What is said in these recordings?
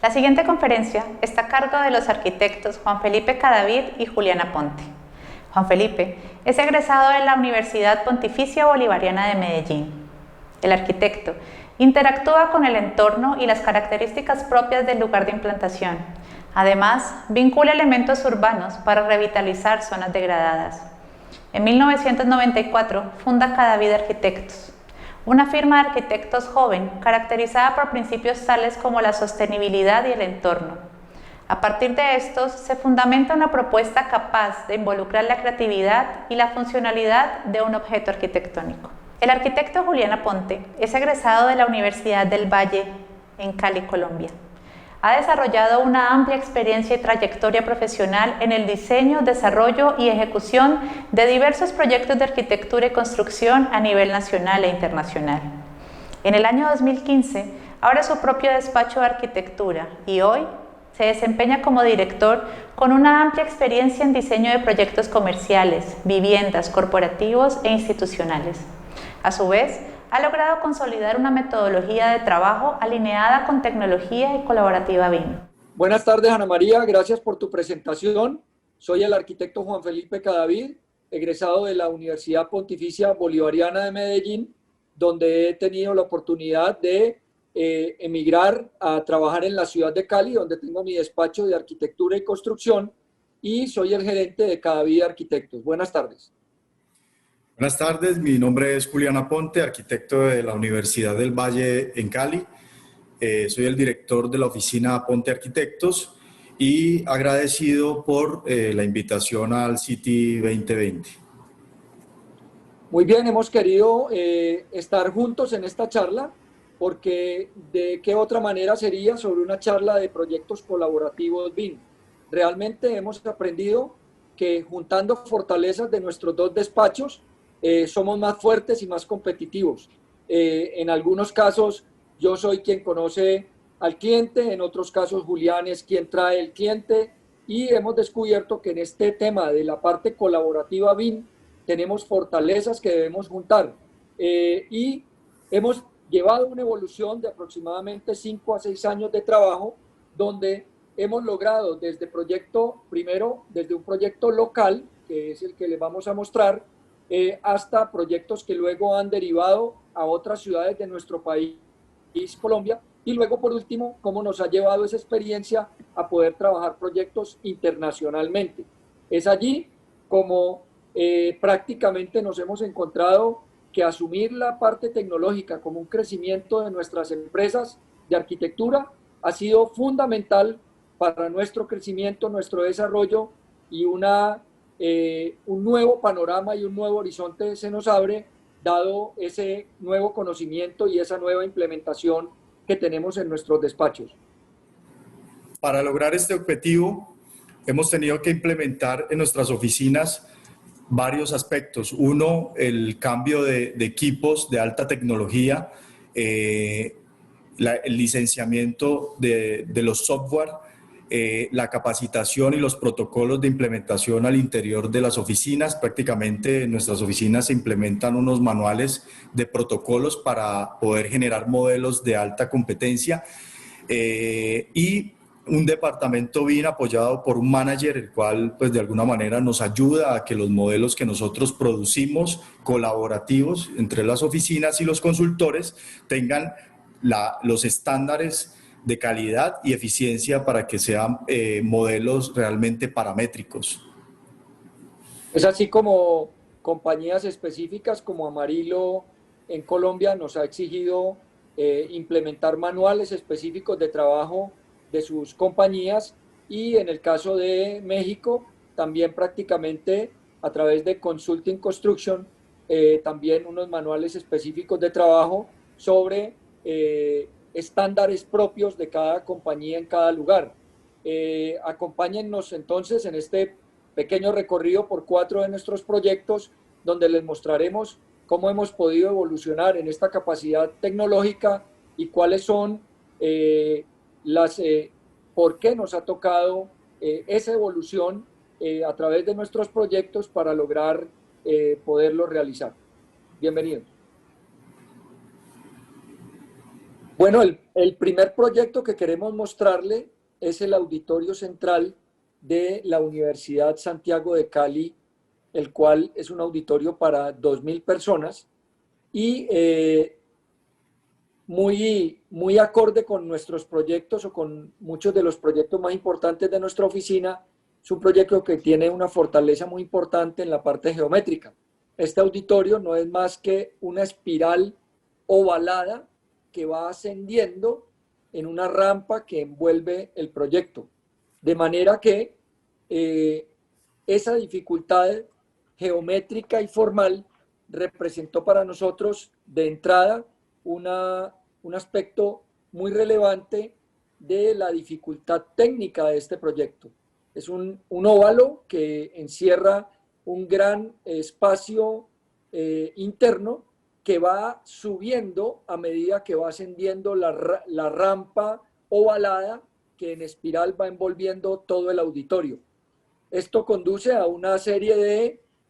La siguiente conferencia está a cargo de los arquitectos Juan Felipe Cadavid y Juliana Ponte. Juan Felipe es egresado de la Universidad Pontificia Bolivariana de Medellín. El arquitecto interactúa con el entorno y las características propias del lugar de implantación. Además, vincula elementos urbanos para revitalizar zonas degradadas. En 1994 funda Cadavid Arquitectos, una firma de arquitectos joven caracterizada por principios tales como la sostenibilidad y el entorno. A partir de estos, se fundamenta una propuesta capaz de involucrar la creatividad y la funcionalidad de un objeto arquitectónico. El arquitecto Juliana Ponte es egresado de la Universidad del Valle en Cali, Colombia. Ha desarrollado una amplia experiencia y trayectoria profesional en el diseño, desarrollo y ejecución de diversos proyectos de arquitectura y construcción a nivel nacional e internacional. En el año 2015 abre su propio despacho de arquitectura y hoy se desempeña como director con una amplia experiencia en diseño de proyectos comerciales, viviendas, corporativos e institucionales. A su vez, ha logrado consolidar una metodología de trabajo alineada con tecnología y colaborativa BIM. Buenas tardes, Ana María, gracias por tu presentación. Soy el arquitecto Juan Felipe Cadavid, egresado de la Universidad Pontificia Bolivariana de Medellín, donde he tenido la oportunidad de emigrar a trabajar en la ciudad de Cali, donde tengo mi despacho de arquitectura y construcción, y soy el gerente de Cadavid Arquitectos. Buenas tardes. Buenas tardes, mi nombre es Juliana Ponte, arquitecto de la Universidad del Valle en Cali. Soy el director de la oficina Ponte Arquitectos y agradecido por la invitación al City 2020. Muy bien, hemos querido estar juntos en esta charla porque de qué otra manera sería sobre una charla de proyectos colaborativos BIM. Realmente hemos aprendido que juntando fortalezas de nuestros dos despachos somos más fuertes y más competitivos. En algunos casos yo soy quien conoce al cliente, en otros casos Julián es quien trae el cliente y hemos descubierto que en este tema de la parte colaborativa BIM tenemos fortalezas que debemos juntar y hemos llevado una evolución de aproximadamente 5 a 6 años de trabajo donde hemos logrado desde desde un proyecto local, que es el que les vamos a mostrar, hasta proyectos que luego han derivado a otras ciudades de nuestro país, Colombia, y luego por último, cómo nos ha llevado esa experiencia a poder trabajar proyectos internacionalmente. Es allí como prácticamente nos hemos encontrado que asumir la parte tecnológica como un crecimiento de nuestras empresas de arquitectura ha sido fundamental para nuestro crecimiento, nuestro desarrollo y un nuevo panorama y un nuevo horizonte se nos abre dado ese nuevo conocimiento y esa nueva implementación que tenemos en nuestros despachos. Para lograr este objetivo, hemos tenido que implementar en nuestras oficinas varios aspectos. Uno, el cambio de equipos de alta tecnología, el licenciamiento de los software, la capacitación y los protocolos de implementación al interior de las oficinas. Prácticamente en nuestras oficinas se implementan unos manuales de protocolos para poder generar modelos de alta competencia y un departamento bien apoyado por un manager, el cual pues de alguna manera nos ayuda a que los modelos que nosotros producimos colaborativos entre las oficinas y los consultores tengan los estándares de calidad y eficiencia para que sean modelos realmente paramétricos. Es así como compañías específicas como Amarillo en Colombia nos ha exigido implementar manuales específicos de trabajo de sus compañías y en el caso de México también prácticamente a través de Consulting Construction también unos manuales específicos de trabajo sobre estándares propios de cada compañía en cada lugar. Acompáñennos entonces en este pequeño recorrido por 4 de nuestros proyectos donde les mostraremos cómo hemos podido evolucionar en esta capacidad tecnológica y cuáles son por qué nos ha tocado esa evolución a través de nuestros proyectos para lograr poderlo realizar. Bienvenidos. Bueno, el primer proyecto que queremos mostrarle es el auditorio central de la Universidad Santiago de Cali, el cual es un auditorio para 2.000 personas y muy acorde con nuestros proyectos o con muchos de los proyectos más importantes de nuestra oficina. Es un proyecto que tiene una fortaleza muy importante en la parte geométrica. Este auditorio no es más que una espiral ovalada que va ascendiendo en una rampa que envuelve el proyecto. De manera que esa dificultad geométrica y formal representó para nosotros de entrada un aspecto muy relevante de la dificultad técnica de este proyecto. Es un óvalo que encierra un gran espacio interno que va subiendo a medida que va ascendiendo la rampa ovalada que en espiral va envolviendo todo el auditorio. Esto conduce a una serie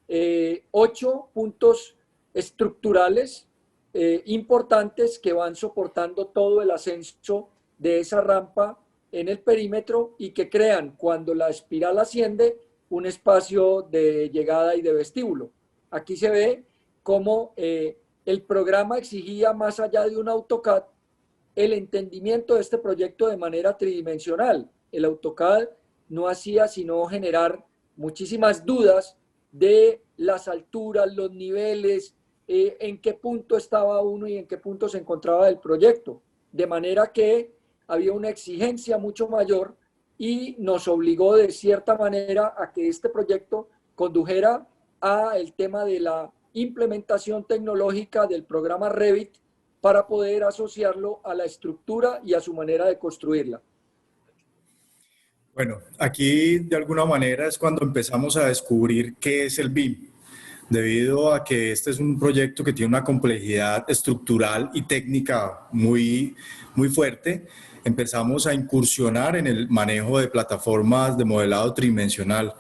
de 8 puntos estructurales importantes que van soportando todo el ascenso de esa rampa en el perímetro y que crean, cuando la espiral asciende, un espacio de llegada y de vestíbulo. Aquí se ve cómo el programa exigía, más allá de un AutoCAD, el entendimiento de este proyecto de manera tridimensional. El AutoCAD no hacía sino generar muchísimas dudas de las alturas, los niveles, en qué punto estaba uno y en qué punto se encontraba el proyecto. De manera que había una exigencia mucho mayor y nos obligó de cierta manera a que este proyecto condujera al tema de la implementación tecnológica del programa Revit para poder asociarlo a la estructura y a su manera de construirla. Bueno, aquí de alguna manera es cuando empezamos a descubrir qué es el BIM, debido a que este es un proyecto que tiene una complejidad estructural y técnica muy fuerte. Empezamos a incursionar en el manejo de plataformas de modelado tridimensional.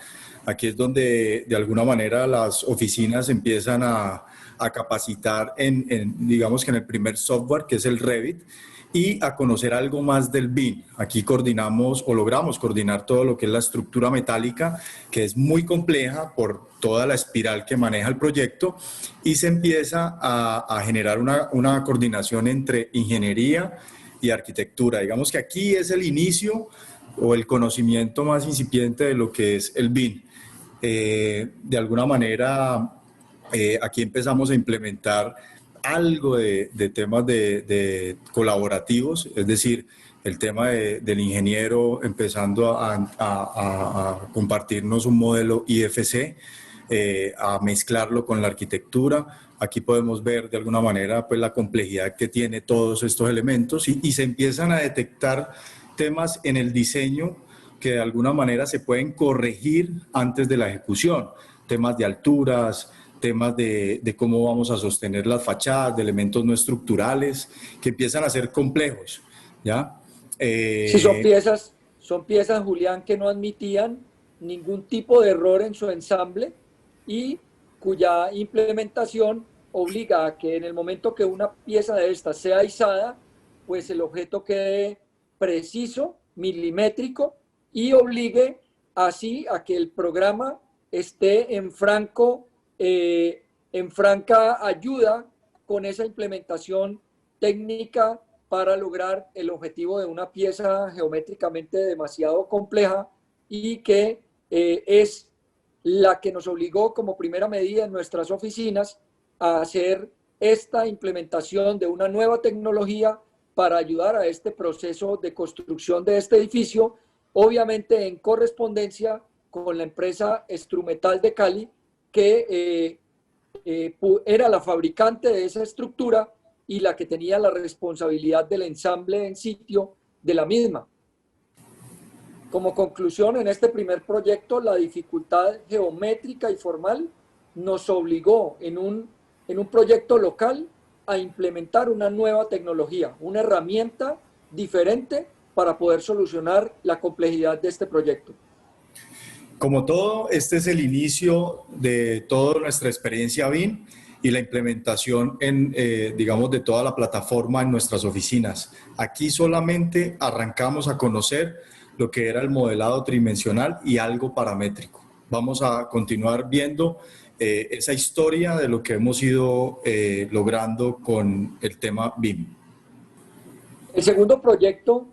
Aquí es donde de alguna manera las oficinas empiezan a capacitar digamos que en el primer software, que es el Revit, y a conocer algo más del BIM. Aquí coordinamos o logramos coordinar todo lo que es la estructura metálica, que es muy compleja por toda la espiral que maneja el proyecto, y se empieza a generar una coordinación entre ingeniería y arquitectura. Digamos que aquí es el inicio o el conocimiento más incipiente de lo que es el BIM. De alguna manera, aquí empezamos a implementar algo de temas de colaborativos, es decir, el tema del ingeniero empezando a compartirnos un modelo IFC, a mezclarlo con la arquitectura. Aquí podemos ver de alguna manera pues, la complejidad que tiene todos estos elementos y se empiezan a detectar temas en el diseño que de alguna manera se pueden corregir antes de la ejecución, temas de alturas, temas de cómo vamos a sostener las fachadas, de elementos no estructurales, que empiezan a ser complejos, ¿ya? Sí, son piezas, Julián, que no admitían ningún tipo de error en su ensamble y cuya implementación obliga a que en el momento que una pieza de estas sea izada, pues el objeto quede preciso, milimétrico, y obligue así a que el programa esté en franca ayuda con esa implementación técnica para lograr el objetivo de una pieza geométricamente demasiado compleja y que es la que nos obligó como primera medida en nuestras oficinas a hacer esta implementación de una nueva tecnología para ayudar a este proceso de construcción de este edificio, obviamente en correspondencia con la empresa Strumetal de Cali, que era la fabricante de esa estructura y la que tenía la responsabilidad del ensamble en sitio de la misma. Como conclusión, en este primer proyecto, la dificultad geométrica y formal nos obligó en un proyecto local a implementar una nueva tecnología, una herramienta diferente para poder solucionar la complejidad de este proyecto. Como todo, este es el inicio de toda nuestra experiencia BIM. y la implementación digamos, de toda la plataforma en nuestras oficinas. Aquí solamente arrancamos a conocer lo que era el modelado tridimensional y algo paramétrico. Vamos a continuar viendo esa historia de lo que hemos ido logrando con el tema BIM. El segundo proyecto,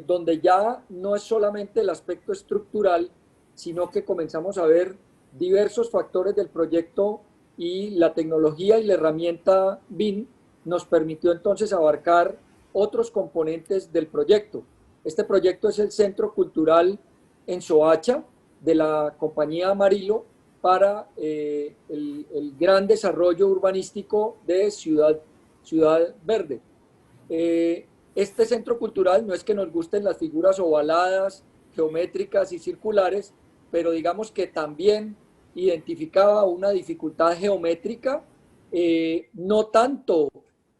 donde ya no es solamente el aspecto estructural, sino que comenzamos a ver diversos factores del proyecto y la tecnología y la herramienta BIM nos permitió entonces abarcar otros componentes del proyecto. Este proyecto es el Centro Cultural en Soacha de la compañía Amarillo para el gran desarrollo urbanístico de Ciudad Verde. Este centro cultural no es que nos gusten las figuras ovaladas, geométricas y circulares, pero digamos que también identificaba una dificultad geométrica, no tanto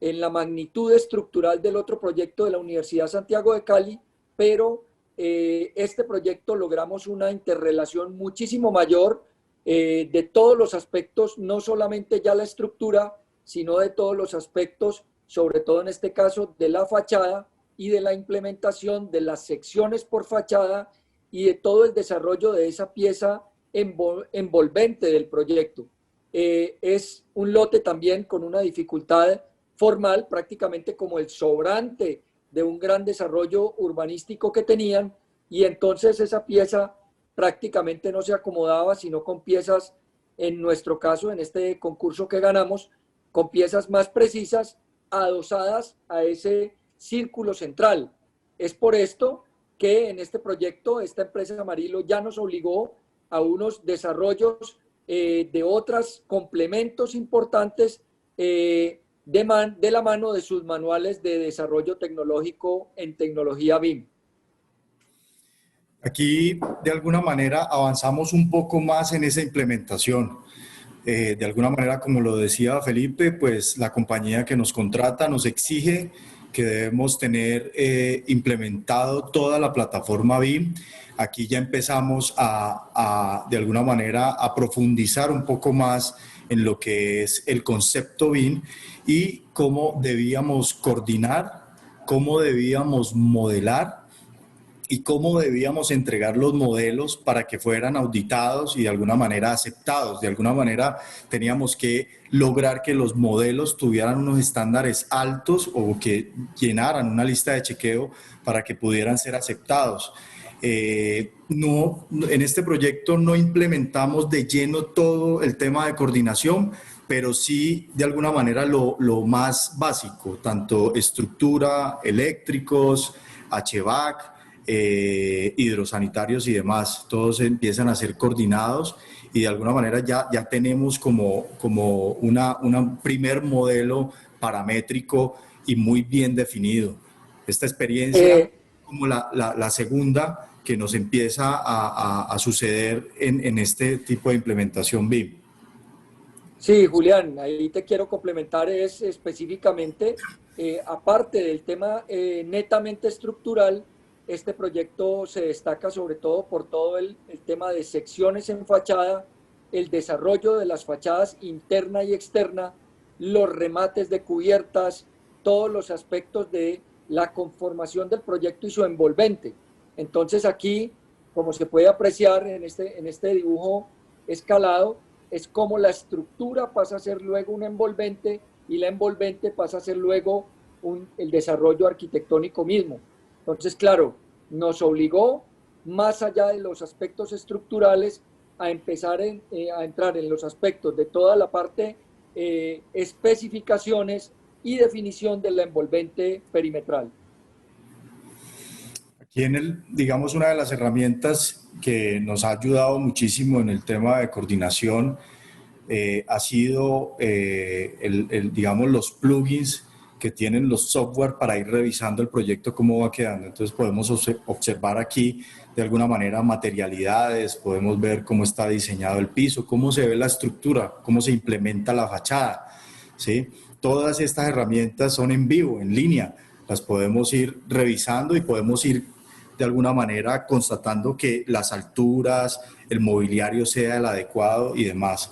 en la magnitud estructural del otro proyecto de la Universidad Santiago de Cali, pero este proyecto logramos una interrelación muchísimo mayor de todos los aspectos, no solamente ya la estructura, sino de todos los aspectos, sobre todo en este caso de la fachada y de la implementación de las secciones por fachada y de todo el desarrollo de esa pieza envolvente del proyecto. Es un lote también con una dificultad formal, prácticamente como el sobrante de un gran desarrollo urbanístico que tenían, y entonces esa pieza prácticamente no se acomodaba, sino con piezas, en nuestro caso, en este concurso que ganamos, con piezas más precisas, adosadas a ese círculo central. Es por esto que en este proyecto, esta empresa Amarillo ya nos obligó a unos desarrollos de otros complementos importantes de la mano de sus manuales de desarrollo tecnológico en tecnología BIM. Aquí, de alguna manera, avanzamos un poco más en esa implementación. De alguna manera, como lo decía Felipe, pues la compañía que nos contrata nos exige que debemos tener implementado toda la plataforma BIM. Aquí ya empezamos de alguna manera a profundizar un poco más en lo que es el concepto BIM y cómo debíamos coordinar, cómo debíamos modelar y cómo debíamos entregar los modelos para que fueran auditados y de alguna manera aceptados. De alguna manera teníamos que lograr que los modelos tuvieran unos estándares altos o que llenaran una lista de chequeo para que pudieran ser aceptados. En este proyecto no implementamos de lleno todo el tema de coordinación, pero sí de alguna manera lo más básico, tanto estructura, eléctricos, HVAC, hidrosanitarios y demás, todos empiezan a ser coordinados y de alguna manera ya tenemos como un primer modelo paramétrico y muy bien definido. Esta experiencia como la segunda que nos empieza a suceder en este tipo de implementación BIM. Sí, Julián, ahí te quiero complementar específicamente, aparte del tema netamente estructural, este proyecto se destaca sobre todo por todo el tema de secciones en fachada, el desarrollo de las fachadas interna y externa, los remates de cubiertas, todos los aspectos de la conformación del proyecto y su envolvente. Entonces aquí, como se puede apreciar en este dibujo escalado, es como la estructura pasa a ser luego un envolvente y la envolvente pasa a ser luego el desarrollo arquitectónico mismo. Entonces, claro, nos obligó, más allá de los aspectos estructurales, a empezar a entrar en los aspectos de toda la parte especificaciones y definición de la envolvente perimetral. Aquí digamos, una de las herramientas que nos ha ayudado muchísimo en el tema de coordinación ha sido, digamos, los plugins que tienen los software para ir revisando el proyecto cómo va quedando. Entonces podemos observar aquí de alguna manera materialidades, podemos ver cómo está diseñado el piso, cómo se ve la estructura, cómo se implementa la fachada, ¿sí? Todas estas herramientas son en vivo, en línea, las podemos ir revisando y podemos ir de alguna manera constatando que las alturas, el mobiliario sea el adecuado y demás.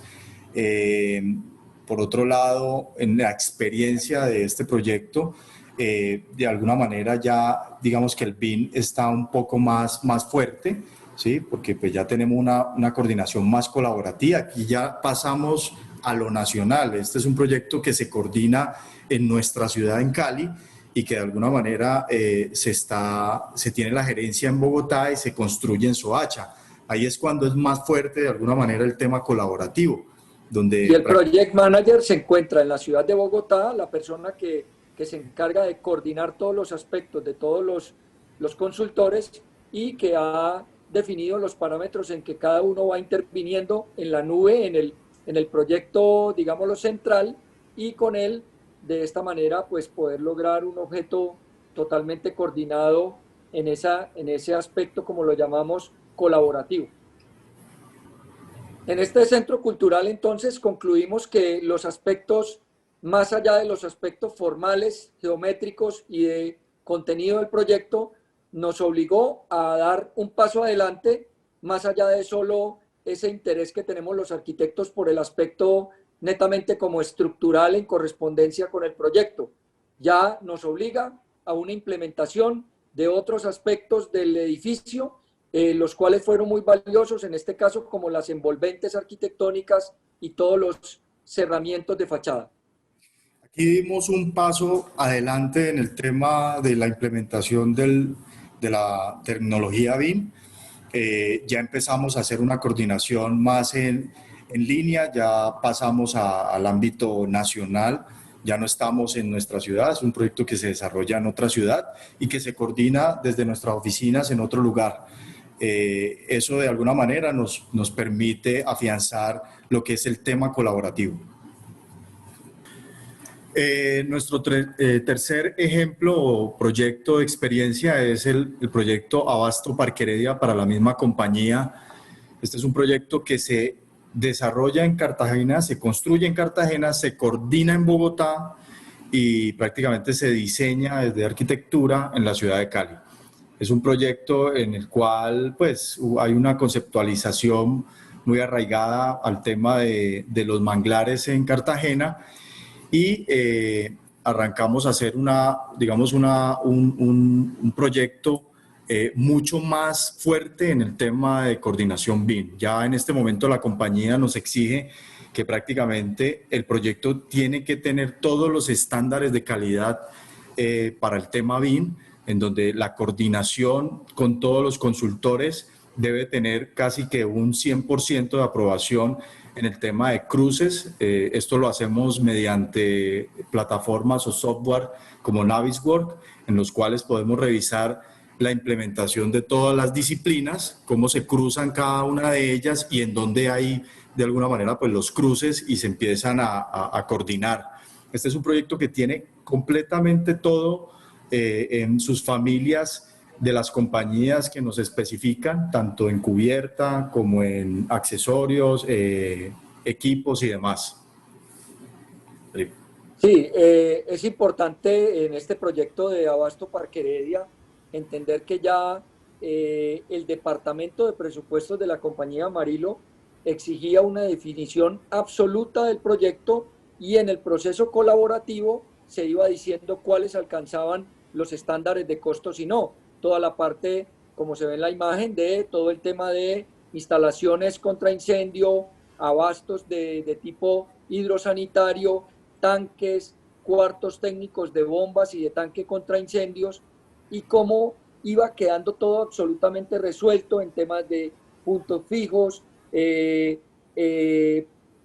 por otro lado, en la experiencia de este proyecto, de alguna manera ya digamos que el BIM está un poco más fuerte, ¿sí? Porque pues ya tenemos una coordinación más colaborativa. Aquí ya pasamos a lo nacional. Este es un proyecto que se coordina en nuestra ciudad, en Cali, y que de alguna manera se tiene la gerencia en Bogotá y se construye en Soacha. Ahí es cuando es más fuerte de alguna manera el tema colaborativo. Y el Project Manager se encuentra en la ciudad de Bogotá, la persona que se encarga de coordinar todos los aspectos de todos los consultores y que ha definido los parámetros en que cada uno va interviniendo en la nube, en el proyecto, digámoslo, central, y con él, de esta manera, pues poder lograr un objeto totalmente coordinado en ese aspecto, como lo llamamos, colaborativo. En este centro cultural, entonces, concluimos que los aspectos, más allá de los aspectos formales, geométricos y de contenido del proyecto, nos obligó a dar un paso adelante, más allá de solo ese interés que tenemos los arquitectos por el aspecto netamente como estructural en correspondencia con el proyecto. Ya nos obliga a una implementación de otros aspectos del edificio, los cuales fueron muy valiosos, en este caso como las envolventes arquitectónicas y todos los cerramientos de fachada. Aquí dimos un paso adelante en el tema de la implementación de la tecnología BIM. Ya empezamos a hacer una coordinación más en línea, ya pasamos al ámbito nacional, ya no estamos en nuestra ciudad, es un proyecto que se desarrolla en otra ciudad y que se coordina desde nuestras oficinas en otro lugar. Eso de alguna manera nos permite afianzar lo que es el tema colaborativo. Nuestro tercer ejemplo o proyecto de experiencia es el proyecto Abasto Parque Heredia para la misma compañía. Este es un proyecto que se desarrolla en Cartagena, se construye en Cartagena, se coordina en Bogotá y prácticamente se diseña desde arquitectura en la ciudad de Cali. Es un proyecto en el cual pues, hay una conceptualización muy arraigada al tema de los manglares en Cartagena y arrancamos a hacer un proyecto mucho más fuerte en el tema de coordinación BIM. Ya en este momento la compañía nos exige que prácticamente el proyecto tiene que tener todos los estándares de calidad para el tema BIM, en donde la coordinación con todos los consultores debe tener casi que un 100% de aprobación en el tema de cruces. Esto lo hacemos mediante plataformas o software como Navisworks, en los cuales podemos revisar la implementación de todas las disciplinas, cómo se cruzan cada una de ellas y en dónde hay de alguna manera pues los cruces y se empiezan a coordinar. Este es un proyecto que tiene completamente todo en sus familias de las compañías que nos especifican, tanto en cubierta como en accesorios, equipos y demás. Sí, es importante en este proyecto de Abasto Parque Heredia entender que ya el departamento de presupuestos de la compañía Amarillo exigía una definición absoluta del proyecto y en el proceso colaborativo se iba diciendo cuáles alcanzaban los estándares de costos y no. Toda la parte, como se ve en la imagen, de todo el tema de instalaciones contra incendio, abastos de tipo hidrosanitario, tanques, cuartos técnicos de bombas y de tanque contra incendios, y cómo iba quedando todo absolutamente resuelto en temas de puntos fijos,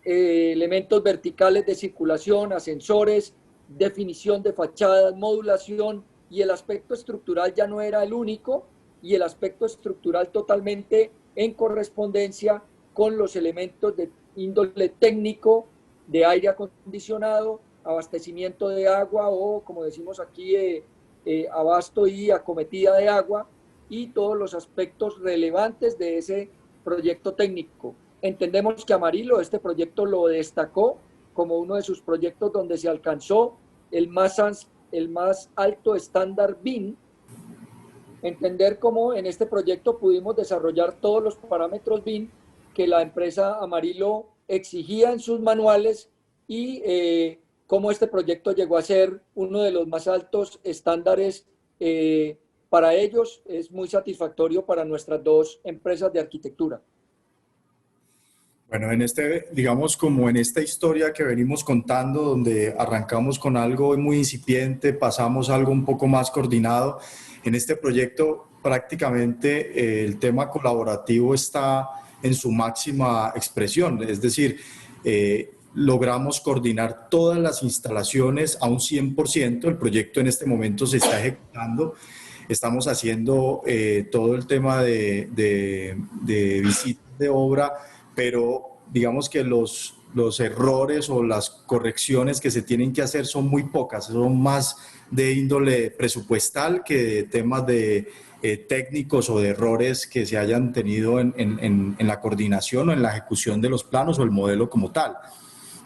elementos verticales de circulación, ascensores, definición de fachadas, modulación, y el aspecto estructural ya no era el único, y el aspecto estructural totalmente en correspondencia con los elementos de índole técnico, de aire acondicionado, abastecimiento de agua o, como decimos aquí, abasto y acometida de agua, y todos los aspectos relevantes de ese proyecto técnico. Entendemos que Amarillo este proyecto lo destacó como uno de sus proyectos donde se alcanzó el más alto estándar BIM. Entender cómo en este proyecto pudimos desarrollar todos los parámetros BIM que la empresa Amarillo exigía en sus manuales y cómo este proyecto llegó a ser uno de los más altos estándares para ellos. Es muy satisfactorio para nuestras dos empresas de arquitectura. Bueno, digamos, como en esta historia que venimos contando, donde arrancamos con algo muy incipiente, pasamos a algo un poco más coordinado, en este proyecto prácticamente el tema colaborativo está en su máxima expresión, es decir, logramos coordinar todas las instalaciones a un 100%, el proyecto en este momento se está ejecutando, estamos haciendo todo el tema de visitas de obra, pero digamos que los errores o las correcciones que se tienen que hacer son muy pocas, son más de índole presupuestal que de temas de técnicos o de errores que se hayan tenido en la coordinación o en la ejecución de los planos o el modelo como tal.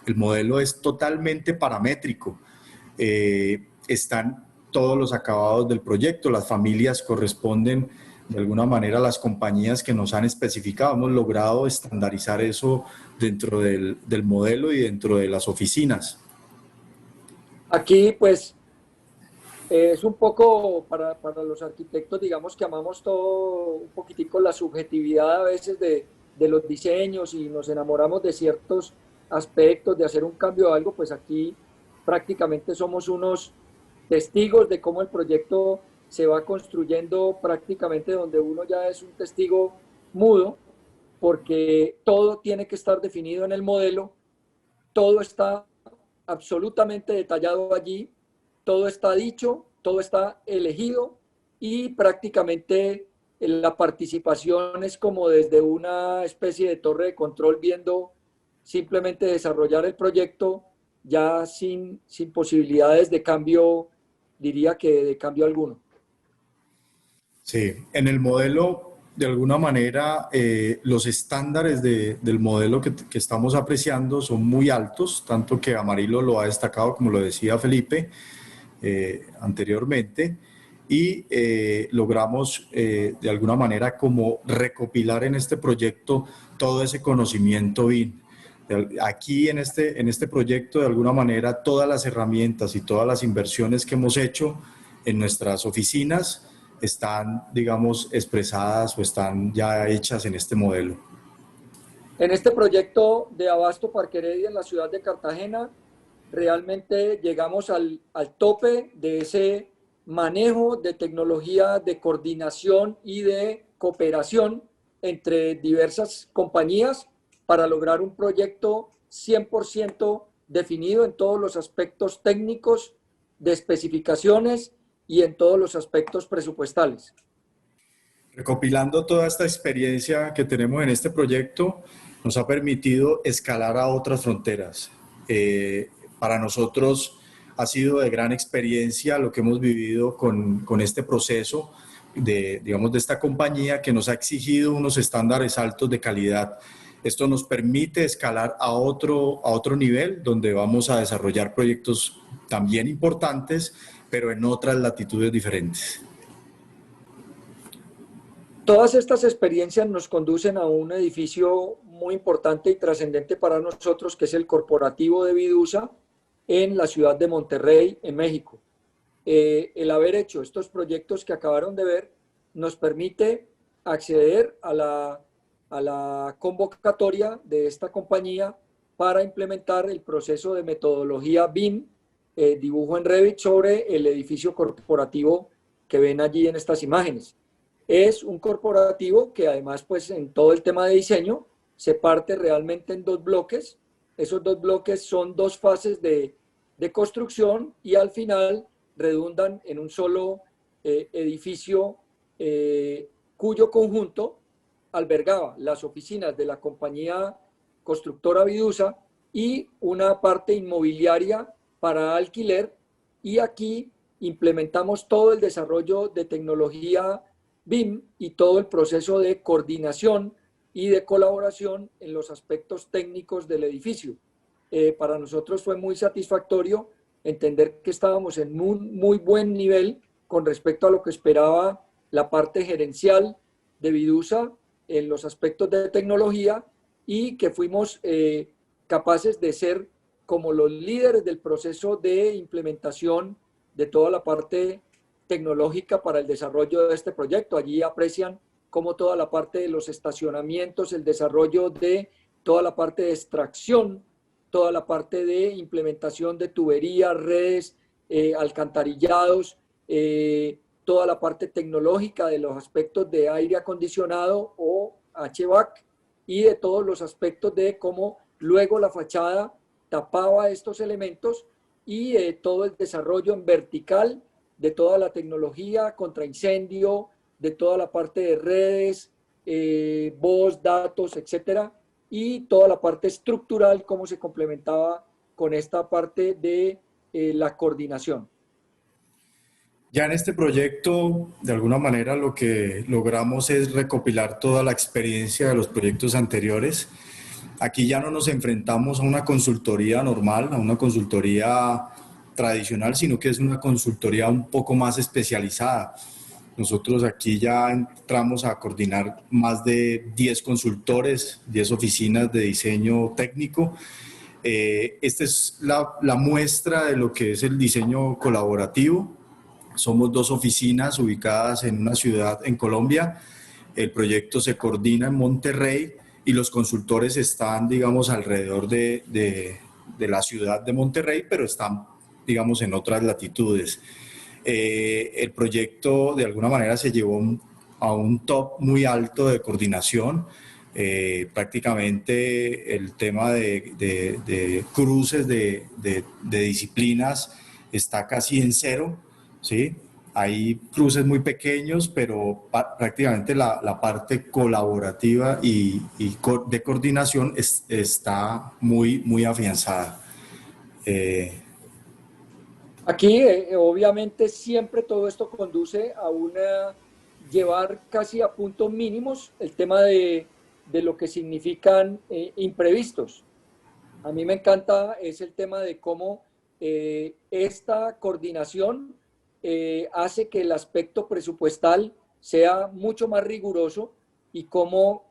El modelo es totalmente paramétrico. Están todos los acabados del proyecto, las familias corresponden de alguna manera a las compañías que nos han especificado. Hemos logrado estandarizar eso dentro del modelo y dentro de las oficinas. Aquí, pues, es un poco para los arquitectos, digamos que amamos todo un poquitico la subjetividad a veces de los diseños y nos enamoramos de ciertos aspectos, de hacer un cambio o algo, pues aquí prácticamente somos unos testigos de cómo el proyecto se va construyendo prácticamente donde uno ya es un testigo mudo, porque todo tiene que estar definido en el modelo, todo está absolutamente detallado allí, todo está dicho, todo está elegido y prácticamente la participación es como desde una especie de torre de control viendo simplemente desarrollar el proyecto ya sin posibilidades de cambio, diría que de cambio alguno. Sí, en el modelo, de alguna manera, los estándares del modelo que estamos apreciando son muy altos, tanto que Amarillo lo ha destacado, como lo decía Felipe anteriormente, y logramos de alguna manera como recopilar en este proyecto todo ese conocimiento BIM. Aquí en este proyecto, de alguna manera, todas las herramientas y todas las inversiones que hemos hecho en nuestras oficinas están, digamos, expresadas o están ya hechas en este modelo. En este proyecto de Abasto Parque Heredia en la ciudad de Cartagena, realmente llegamos al tope de ese manejo de tecnología de coordinación y de cooperación entre diversas compañías para lograr un proyecto 100% definido en todos los aspectos técnicos, de especificaciones y en todos los aspectos presupuestales. Recopilando toda esta experiencia que tenemos en este proyecto, nos ha permitido escalar a otras fronteras. Para nosotros ha sido de gran experiencia lo que hemos vivido con este proceso digamos, de esta compañía que nos ha exigido unos estándares altos de calidad. Esto nos permite escalar a otro nivel donde vamos a desarrollar proyectos también importantes, pero en otras latitudes diferentes. Todas estas experiencias nos conducen a un edificio muy importante y trascendente para nosotros, que es el Corporativo de Vidusa en la ciudad de Monterrey, en México. El haber hecho estos proyectos que acabaron de ver nos permite acceder a la convocatoria de esta compañía para implementar el proceso de metodología BIM, dibujo en Revit, sobre el edificio corporativo que ven allí en estas imágenes. Es un corporativo que además, pues, en todo el tema de diseño se parte realmente en dos bloques. Esos dos bloques son dos fases de construcción y al final redundan en un solo edificio cuyo conjunto albergaba las oficinas de la compañía constructora Vidusa y una parte inmobiliaria para alquiler, y aquí implementamos todo el desarrollo de tecnología BIM y todo el proceso de coordinación y de colaboración en los aspectos técnicos del edificio. Para nosotros fue muy satisfactorio entender que estábamos en un muy buen nivel con respecto a lo que esperaba la parte gerencial de Vidusa en los aspectos de tecnología, y que fuimos capaces de ser como los líderes del proceso de implementación de toda la parte tecnológica para el desarrollo de este proyecto. Allí aprecian cómo toda la parte de los estacionamientos, el desarrollo de toda la parte de extracción, toda la parte de implementación de tuberías, redes, alcantarillados, toda la parte tecnológica de los aspectos de aire acondicionado o HVAC y de todos los aspectos de cómo luego la fachada tapaba estos elementos y todo el desarrollo en vertical de toda la tecnología contra incendio, de toda la parte de redes, voz, datos, etcétera, y toda la parte estructural, cómo se complementaba con esta parte de la coordinación. Ya en este proyecto, de alguna manera, lo que logramos es recopilar toda la experiencia de los proyectos anteriores. Aquí ya no nos enfrentamos a una consultoría normal, a una consultoría tradicional, sino que es una consultoría un poco más especializada. Nosotros aquí ya entramos a coordinar más de 10 consultores, 10 oficinas de diseño técnico. Esta es la muestra de lo que es el diseño colaborativo. Somos 2 oficinas ubicadas en una ciudad en Colombia. El proyecto se coordina en Monterrey y los consultores están, digamos, alrededor de la ciudad de Monterrey, pero están, digamos, en otras latitudes. El proyecto de alguna manera se llevó a un top muy alto de coordinación. Prácticamente el tema de cruces de disciplinas está casi en cero, ¿sí? Hay cruces muy pequeños, pero prácticamente la parte colaborativa y de coordinación está muy afianzada. Aquí, obviamente, siempre todo esto conduce a llevar casi a puntos mínimos el tema de lo que significan imprevistos. A mí me encanta es el tema de cómo esta coordinación hace que el aspecto presupuestal sea mucho más riguroso y cómo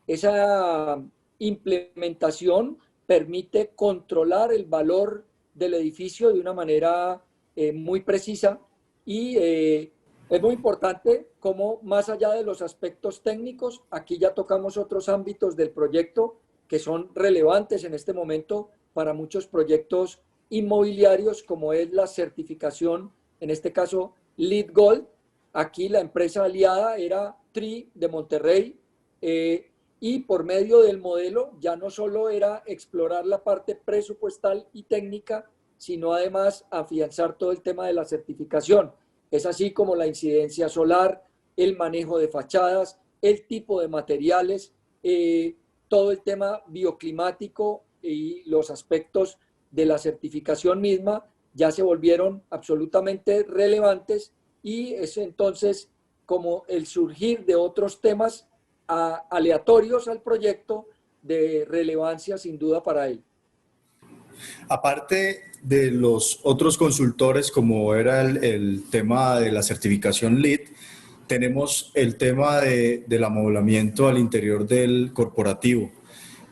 esa implementación permite controlar el valor del edificio de una manera muy precisa y es muy importante cómo más allá de los aspectos técnicos, aquí ya tocamos otros ámbitos del proyecto que son relevantes en este momento para muchos proyectos inmobiliarios, como es la certificación, en este caso LEED Gold. Aquí la empresa aliada era TRI de Monterrey y por medio del modelo ya no solo era explorar la parte presupuestal y técnica, sino además afianzar todo el tema de la certificación. Es así como la incidencia solar, el manejo de fachadas, el tipo de materiales, todo el tema bioclimático y los aspectos de la certificación misma ya se volvieron absolutamente relevantes y es entonces como el surgir de otros temas aleatorios al proyecto de relevancia sin duda para él. Aparte de los otros consultores, como era el tema de la certificación LEED, tenemos el tema del amoblamiento al interior del corporativo.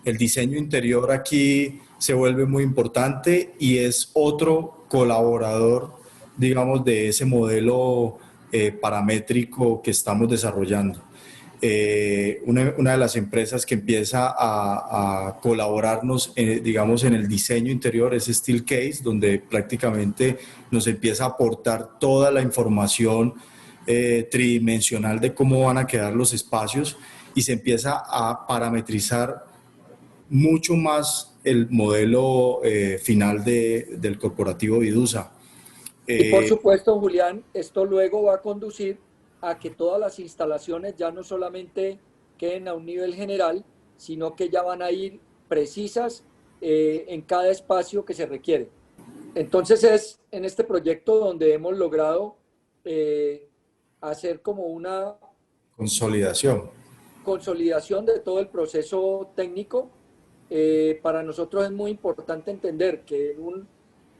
El diseño interior aquí se vuelve muy importante y es otro colaborador, digamos, de ese modelo paramétrico que estamos desarrollando. Una de las empresas que empieza a colaborarnos, digamos, en el diseño interior es Steelcase, donde prácticamente nos empieza a aportar toda la información tridimensional de cómo van a quedar los espacios y se empieza a parametrizar mucho más el modelo final del corporativo Vidusa. Y por supuesto, Julián, esto luego va a conducir a que todas las instalaciones ya no solamente queden a un nivel general, sino que ya van a ir precisas en cada espacio que se requiere. Entonces es en este proyecto donde hemos logrado hacer como una consolidación de todo el proceso técnico. Para nosotros es muy importante entender que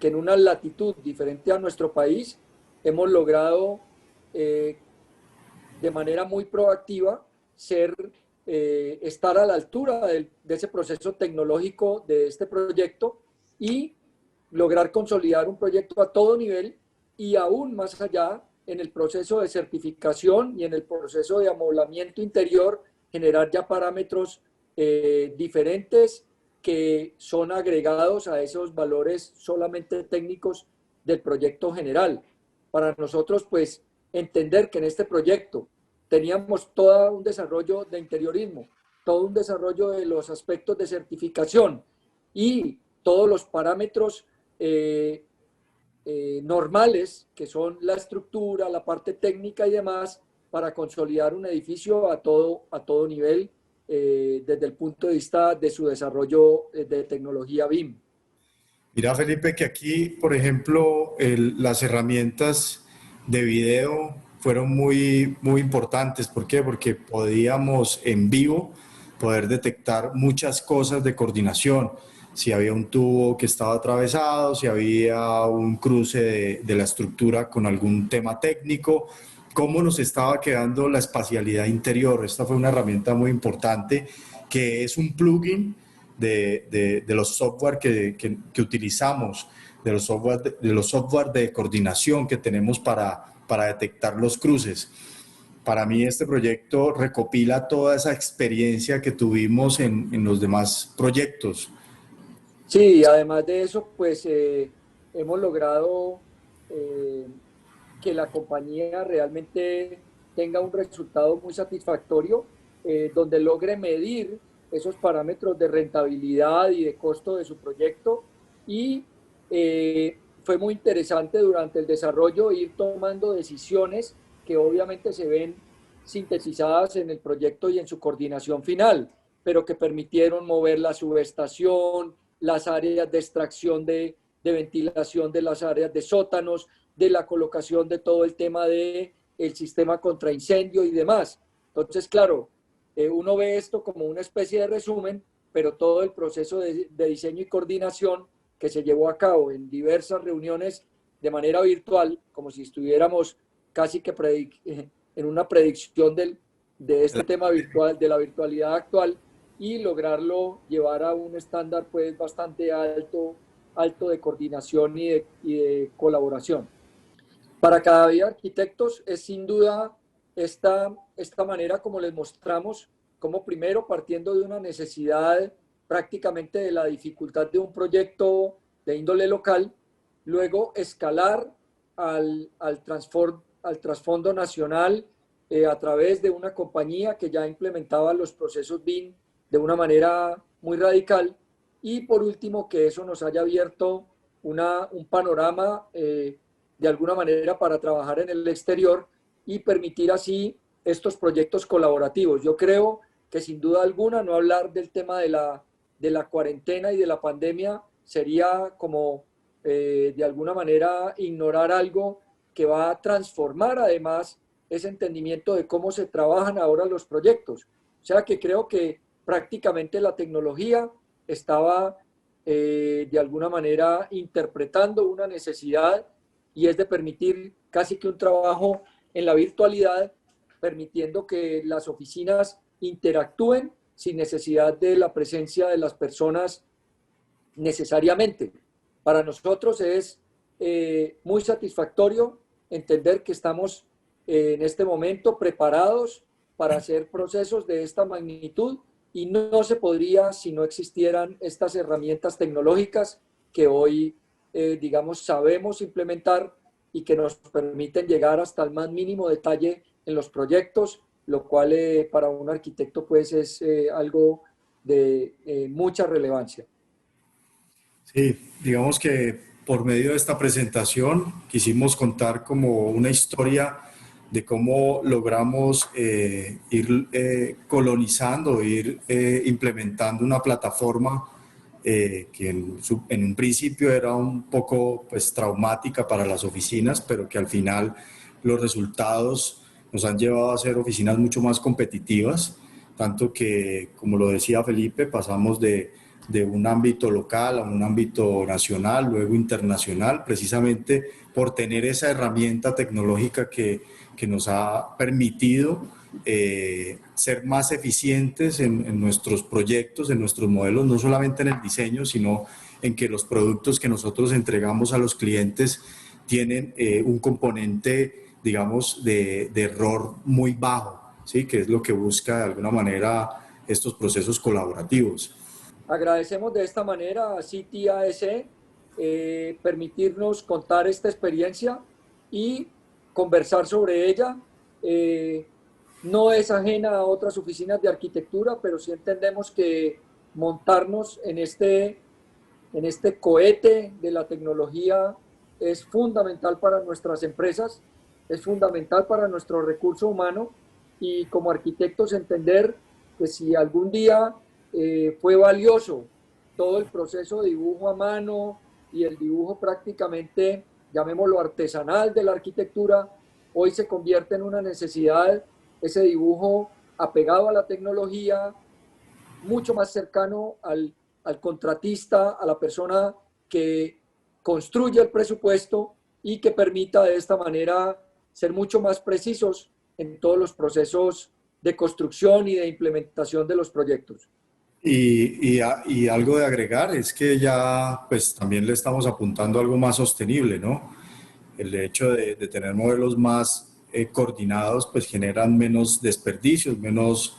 en una latitud diferente a nuestro país hemos logrado de manera muy proactiva ser estar a la altura de ese proceso tecnológico de este proyecto y lograr consolidar un proyecto a todo nivel y aún más allá en el proceso de certificación y en el proceso de amoblamiento interior, generar ya parámetros diferentes que son agregados a esos valores solamente técnicos del proyecto general. Para nosotros, pues, entender que en este proyecto teníamos todo un desarrollo de interiorismo, todo un desarrollo de los aspectos de certificación y todos los parámetros normales, que son la estructura, la parte técnica y demás, para consolidar un edificio a todo nivel desde el punto de vista de su desarrollo de tecnología BIM. Mira, Felipe, que aquí, por ejemplo, las herramientas de video fueron muy importantes. ¿Por qué? Porque podíamos en vivo poder detectar muchas cosas de coordinación. Si había un tubo que estaba atravesado, si había un cruce de la estructura con algún tema técnico, cómo nos estaba quedando la espacialidad interior. Esta fue una herramienta muy importante que es un plugin de los software que utilizamos, de los software de coordinación que tenemos para detectar los cruces. Para mí este proyecto recopila toda esa experiencia que tuvimos en los demás proyectos. Sí, además de eso, pues hemos logrado que la compañía realmente tenga un resultado muy satisfactorio, donde logre medir esos parámetros de rentabilidad y de costo de su proyecto y fue muy interesante durante el desarrollo ir tomando decisiones que obviamente se ven sintetizadas en el proyecto y en su coordinación final, pero que permitieron mover la subestación, las áreas de extracción de ventilación de las áreas de sótanos, de la colocación de todo el tema del sistema contra incendio y demás. Entonces, claro, uno ve esto como una especie de resumen, pero todo el proceso de diseño y coordinación que se llevó a cabo en diversas reuniones de manera virtual, como si estuviéramos casi que en una predicción de este tema virtual, de la virtualidad actual, y lograrlo llevar a un estándar pues bastante alto de coordinación y de colaboración. Para Cada Arquitectos es sin duda esta manera como les mostramos, como primero partiendo de una necesidad prácticamente de la dificultad de un proyecto de índole local, luego escalar al trasfondo nacional a través de una compañía que ya implementaba los procesos BIM de una manera muy radical y por último que eso nos haya abierto un panorama de alguna manera para trabajar en el exterior y permitir así estos proyectos colaborativos. Yo creo que sin duda alguna no hablar del tema de la cuarentena y de la pandemia sería como de alguna manera ignorar algo que va a transformar además ese entendimiento de cómo se trabajan ahora los proyectos. O sea que creo que prácticamente la tecnología estaba de alguna manera interpretando una necesidad y es de permitir casi que un trabajo en la virtualidad, permitiendo que las oficinas interactúen sin necesidad de la presencia de las personas necesariamente. Para nosotros es muy satisfactorio entender que estamos en este momento preparados para hacer procesos de esta magnitud y no se podría si no existieran estas herramientas tecnológicas que hoy, digamos, sabemos implementar y que nos permiten llegar hasta el más mínimo detalle en los proyectos, lo cual para un arquitecto pues es algo de mucha relevancia. Sí, digamos que por medio de esta presentación quisimos contar como una historia de cómo logramos ir colonizando, ir implementando una plataforma que en un principio era un poco pues, traumática para las oficinas, pero que al final los resultados nos han llevado a ser oficinas mucho más competitivas, tanto que, como lo decía Felipe, pasamos de un ámbito local a un ámbito nacional, luego internacional, precisamente por tener esa herramienta tecnológica que nos ha permitido ser más eficientes en nuestros proyectos, en nuestros modelos, no solamente en el diseño, sino en que los productos que nosotros entregamos a los clientes tienen un componente, digamos, de error muy bajo, ¿sí? Que es lo que busca de alguna manera estos procesos colaborativos. Agradecemos de esta manera a City AS permitirnos contar esta experiencia y conversar sobre ella. No es ajena a otras oficinas de arquitectura, pero sí entendemos que montarnos en este cohete de la tecnología es fundamental para nuestras empresas, es fundamental para nuestro recurso humano y como arquitectos entender que si algún día fue valioso todo el proceso de dibujo a mano y el dibujo prácticamente, llamémoslo artesanal de la arquitectura, hoy se convierte en una necesidad ese dibujo apegado a la tecnología, mucho más cercano al contratista, a la persona que construye el presupuesto y que permita de esta manera ser mucho más precisos en todos los procesos de construcción y de implementación de los proyectos. Y algo de agregar es que ya pues también le estamos apuntando a algo más sostenible, ¿no? El hecho de tener modelos más coordinados pues generan menos desperdicios, menos...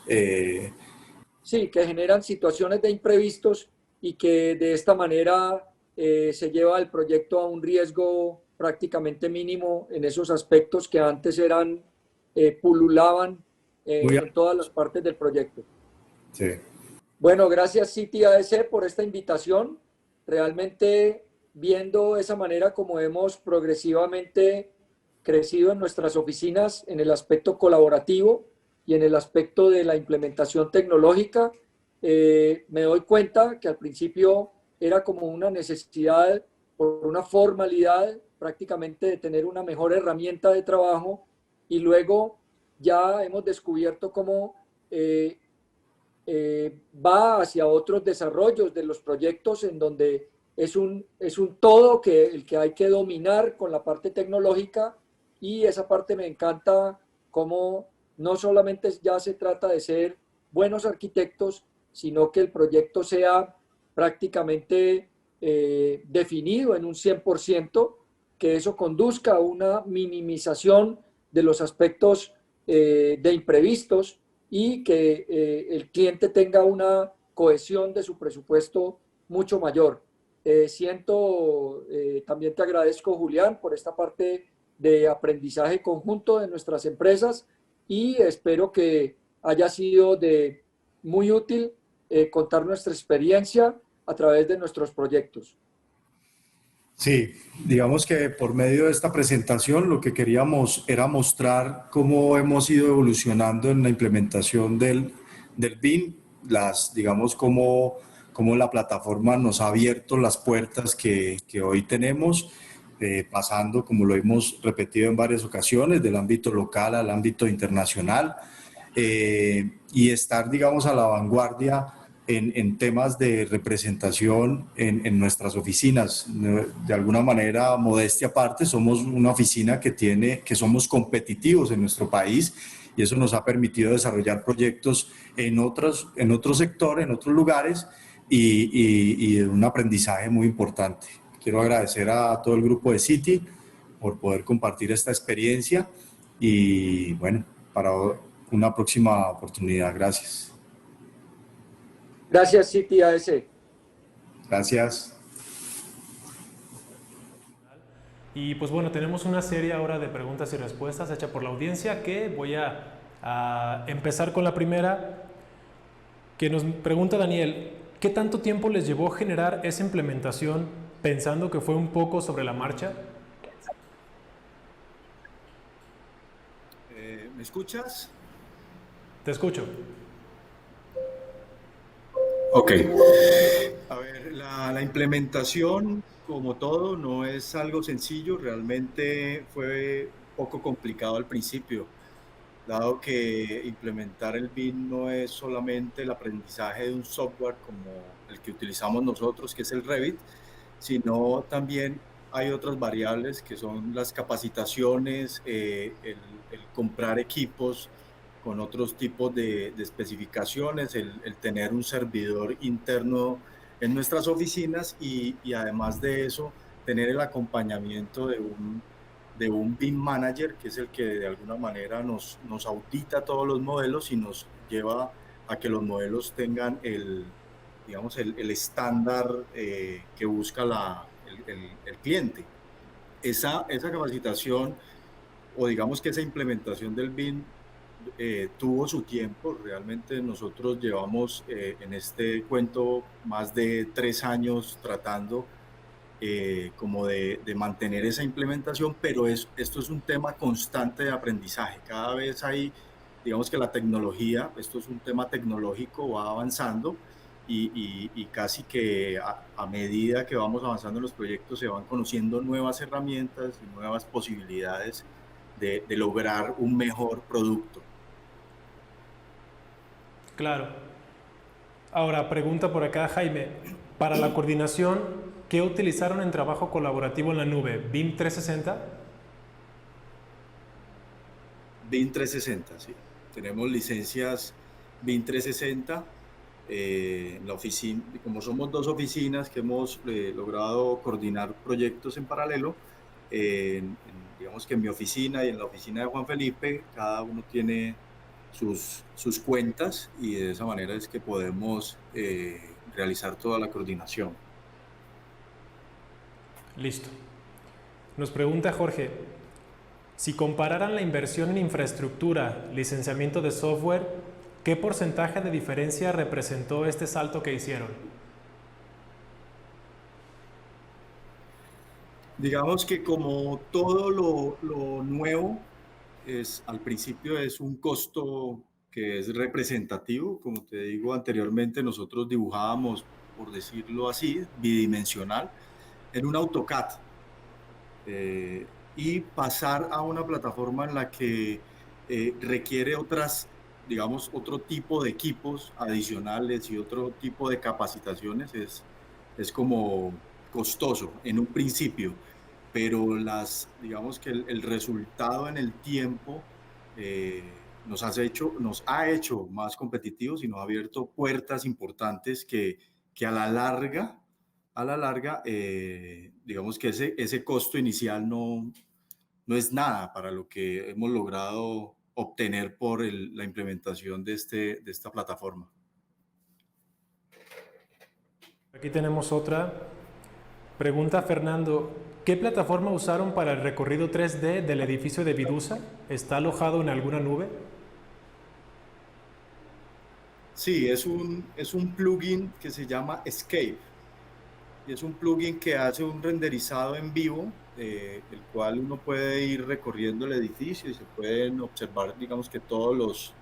Sí, que generan situaciones de imprevistos y que de esta manera se lleva el proyecto a un riesgo prácticamente mínimo en esos aspectos que antes eran, pululaban en todas las partes del proyecto. Sí. Bueno, gracias City AS por esta invitación. Realmente viendo esa manera como hemos progresivamente crecido en nuestras oficinas en el aspecto colaborativo y en el aspecto de la implementación tecnológica, me doy cuenta que al principio era como una necesidad por una formalidad prácticamente de tener una mejor herramienta de trabajo y luego ya hemos descubierto cómo va hacia otros desarrollos de los proyectos en donde es un todo que el que hay que dominar con la parte tecnológica y esa parte me encanta cómo no solamente ya se trata de ser buenos arquitectos, sino que el proyecto sea prácticamente definido en un 100%, que eso conduzca a una minimización de los aspectos de imprevistos y que el cliente tenga una cohesión de su presupuesto mucho mayor. También te agradezco, Julián, por esta parte de aprendizaje conjunto de nuestras empresas y espero que haya sido de muy útil contar nuestra experiencia a través de nuestros proyectos. Sí, digamos que por medio de esta presentación lo que queríamos era mostrar cómo hemos ido evolucionando en la implementación del BIM, digamos, cómo la plataforma nos ha abierto las puertas que hoy tenemos, pasando, como lo hemos repetido en varias ocasiones, del ámbito local al ámbito internacional, y estar, digamos, a la vanguardia en temas de representación en nuestras oficinas. De alguna manera, modestia aparte, somos una oficina que somos competitivos en nuestro país y eso nos ha permitido desarrollar proyectos en otro sector, en otros lugares y un aprendizaje muy importante. Quiero agradecer a todo el grupo de City por poder compartir esta experiencia y bueno, para una próxima oportunidad. Gracias. Gracias, City AS. Gracias. Y pues bueno, tenemos una serie ahora de preguntas y respuestas hecha por la audiencia que voy a empezar con la primera, que nos pregunta Daniel, ¿qué tanto tiempo les llevó generar esa implementación pensando que fue un poco sobre la marcha? ¿Me escuchas? Te escucho. Ok. A ver, la implementación, como todo, no es algo sencillo. Realmente fue un poco complicado al principio, dado que implementar el BIM no es solamente el aprendizaje de un software como el que utilizamos nosotros, que es el Revit, sino también hay otras variables que son las capacitaciones, el comprar equipos con otros tipos de especificaciones, el tener un servidor interno en nuestras oficinas y además de eso, tener el acompañamiento de un BIM Manager, que es el que de alguna manera nos audita todos los modelos y nos lleva a que los modelos tengan digamos, el estándar que busca el cliente. Esa capacitación o digamos que esa implementación del BIM tuvo su tiempo. Realmente nosotros llevamos en este cuento más de 3 años tratando como de mantener esa implementación, pero esto es un tema constante de aprendizaje. Cada vez hay, digamos que la tecnología, esto es un tema tecnológico, va avanzando y casi que a medida que vamos avanzando en los proyectos se van conociendo nuevas herramientas y nuevas posibilidades de lograr un mejor producto. Claro. Ahora, pregunta por acá, Jaime. Para la coordinación, ¿qué utilizaron en trabajo colaborativo en la nube? ¿BIM 360? BIM 360, sí. Tenemos licencias BIM 360. En la oficina, como somos 2 oficinas que hemos logrado coordinar proyectos en paralelo, digamos que en mi oficina y en la oficina de Juan Felipe, cada uno tiene sus cuentas y de esa manera es que podemos realizar toda la coordinación. Listo. Nos pregunta Jorge, si compararan la inversión en infraestructura, licenciamiento de software, ¿qué porcentaje de diferencia representó este salto que hicieron? Digamos que como todo lo nuevo, al principio es un costo que es representativo. Como te digo anteriormente, nosotros dibujábamos, por decirlo así, bidimensional en un AutoCAD. Y pasar a una plataforma en la que requiere digamos, otro tipo de equipos adicionales y otro tipo de capacitaciones es como costoso en un principio, pero digamos que el resultado en el tiempo nos ha hecho más competitivos y nos ha abierto puertas importantes que a la larga, digamos que ese costo inicial no es nada para lo que hemos logrado obtener por la implementación de esta plataforma. Aquí tenemos otra. Pregunta Fernando, ¿qué plataforma usaron para el recorrido 3D del edificio de Vidusa? ¿Está alojado en alguna nube? Sí, es un plugin que se llama Escape. Y es un plugin que hace un renderizado en vivo, el cual uno puede ir recorriendo el edificio y se pueden observar, digamos que todos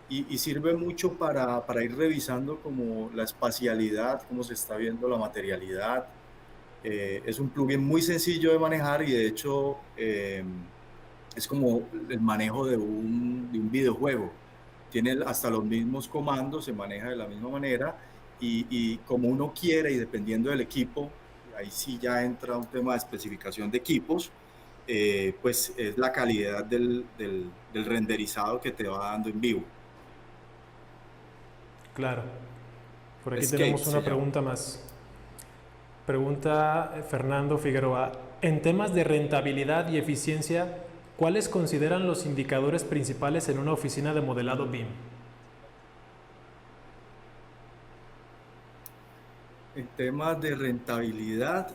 y sirve mucho para ir revisando como la espacialidad, cómo se está viendo la materialidad. Es un plugin muy sencillo de manejar y de hecho es como el manejo de un videojuego. Tiene hasta los mismos comandos, se maneja de la misma manera y como uno quiere y dependiendo del equipo, ahí sí ya entra un tema de especificación de equipos, pues es la calidad del renderizado que te va dando en vivo. Claro. Por aquí Escape tenemos una se pregunta llama. más. Pregunta Fernando Figueroa. En temas de rentabilidad y eficiencia, ¿cuáles consideran los indicadores principales en una oficina de modelado BIM? En temas de rentabilidad,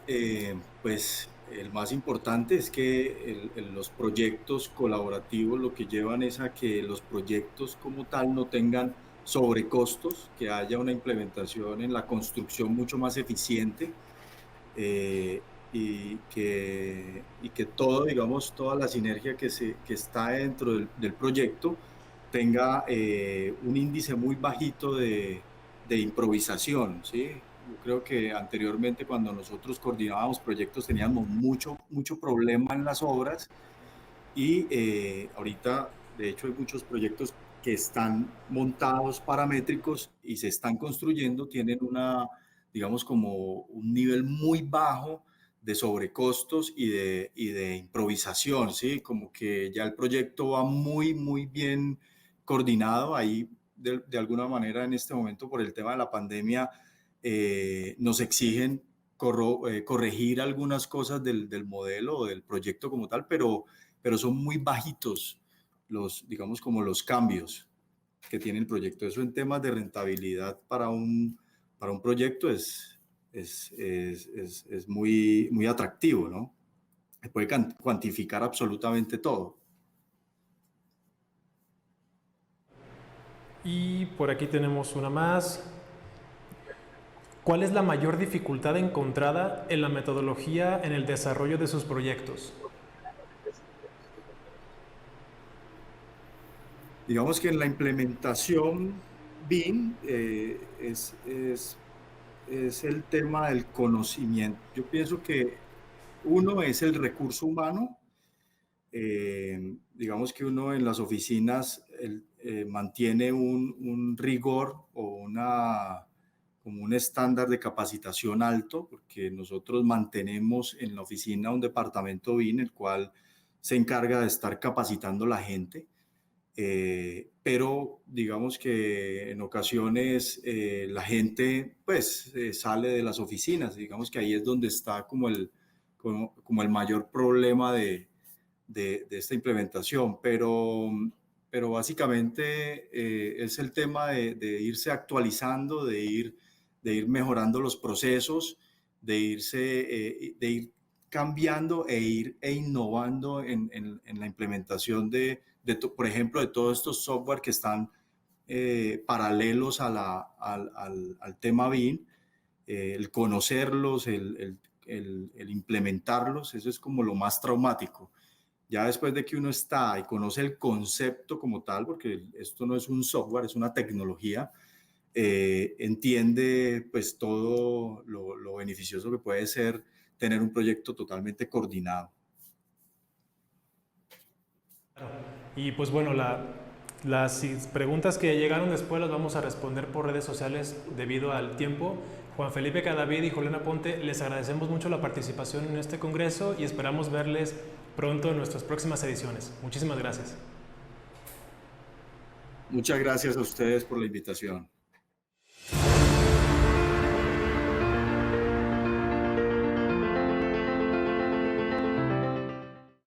pues el más importante es que los proyectos colaborativos lo que llevan es a que los proyectos como tal no tengan sobrecostos, que haya una implementación en la construcción mucho más eficiente y que todo, digamos, toda la sinergia que está dentro del proyecto tenga un índice muy bajito de improvisación, ¿sí? Yo creo que anteriormente cuando nosotros coordinábamos proyectos teníamos mucho problema en las obras y ahorita de hecho hay muchos proyectos que están montados paramétricos y se están construyendo, tienen digamos como un nivel muy bajo de sobrecostos y de improvisación, ¿sí? Como que ya el proyecto va muy bien coordinado. Ahí, de alguna manera, en este momento, por el tema de la pandemia, nos exigen corregir algunas cosas del modelo o del proyecto como tal, pero son muy bajitos digamos, como los cambios que tiene el proyecto. Eso en temas de rentabilidad para un proyecto es muy atractivo, ¿no? Se puede cuantificar absolutamente todo. Y por aquí tenemos una más. ¿Cuál es la mayor dificultad encontrada en la metodología en el desarrollo de sus proyectos? Digamos que en la implementación BIM es el tema del conocimiento. Yo pienso que uno es el recurso humano. Digamos que uno en las oficinas mantiene un rigor o como un estándar de capacitación alto, porque nosotros mantenemos en la oficina un departamento BIM, el cual se encarga de estar capacitando a la gente. Pero digamos que en ocasiones la gente pues sale de las oficinas. Digamos que ahí es donde está como el mayor problema de esta implementación, pero básicamente es el tema de irse actualizando, de ir mejorando los procesos, de ir cambiando e innovando en la implementación por ejemplo, de todos estos software que están paralelos al tema BIM, el conocerlos, el implementarlos. Eso es como lo más traumático. Ya después de que uno está y conoce el concepto como tal, porque esto no es un software, es una tecnología, entiende pues todo lo beneficioso que puede ser tener un proyecto totalmente coordinado. Y pues bueno, las preguntas que llegaron después las vamos a responder por redes sociales debido al tiempo. Juan Felipe Cadavid y Juliana Ponte, les agradecemos mucho la participación en este congreso y esperamos verles pronto en nuestras próximas ediciones. Muchísimas gracias. Muchas gracias a ustedes por la invitación.